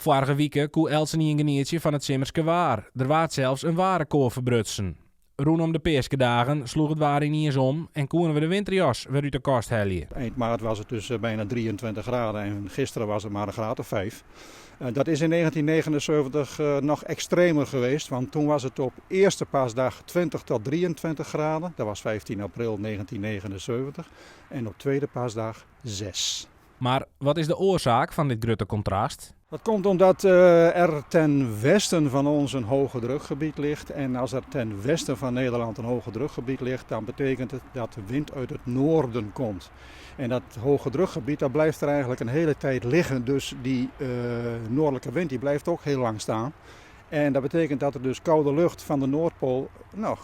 Vorige week koe Elsen een geneertje van het Simmerske waar. Er waard zelfs een warenkoor verbrutsen. Rondom de Peeskedagen sloeg het waar niet eens om en konden we de winterjas weer uit de kast halen. Eind maart was het dus bijna 23 graden en gisteren was het maar een graad of 5. Dat is in 1979 nog extremer geweest, want toen was het op eerste paasdag 20 tot 23 graden. Dat was 15 april 1979 en op tweede paasdag 6. Maar wat is de oorzaak van dit grote contrast? Dat komt omdat er ten westen van ons een hoge drukgebied ligt. En als er ten westen van Nederland een hoge drukgebied ligt, dan betekent het dat de wind uit het noorden komt. En dat hoge drukgebied, dat blijft er eigenlijk een hele tijd liggen. Dus die noordelijke wind die blijft ook heel lang staan. En dat betekent dat er dus koude lucht van de Noordpool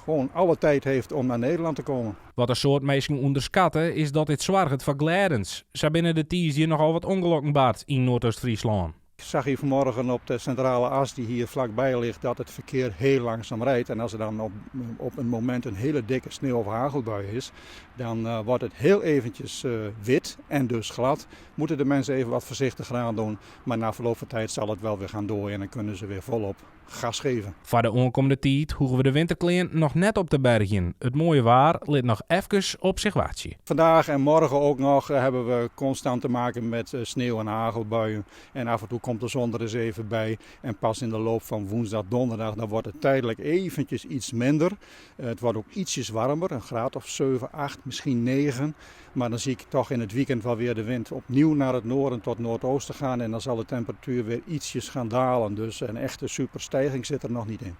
gewoon alle tijd heeft om naar Nederland te komen. Wat een soort mensen onderschatten is dat dit zorgt voor glijdens. Zo binnen de ties hier nogal wat ongelukken baart in Noordoost-Friesland. Ik zag hier vanmorgen op de centrale as die hier vlakbij ligt dat het verkeer heel langzaam rijdt. En als er dan op een moment een hele dikke sneeuw- of hagelbui is, dan wordt het heel eventjes wit en dus glad. Moeten de mensen even wat voorzichtiger aan doen, maar na verloop van tijd zal het wel weer gaan dooien en dan kunnen ze weer volop gas geven. Voor de aankomende tijd hoeven we de winterkleding nog net op de bergen. Het mooie waar ligt nog even op zich wachtje. Vandaag en morgen ook nog hebben we constant te maken met sneeuw- en hagelbuien. En af en toe komt de zon er eens even bij. En pas in de loop van woensdag, donderdag, dan wordt het tijdelijk eventjes iets minder. Het wordt ook ietsjes warmer, een graad of 7, 8, misschien 9. Maar dan zie ik toch in het weekend wel weer de wind opnieuw naar het noorden tot noordoosten gaan. En dan zal de temperatuur weer ietsjes gaan dalen. Dus een echte superstijging zit er nog niet in.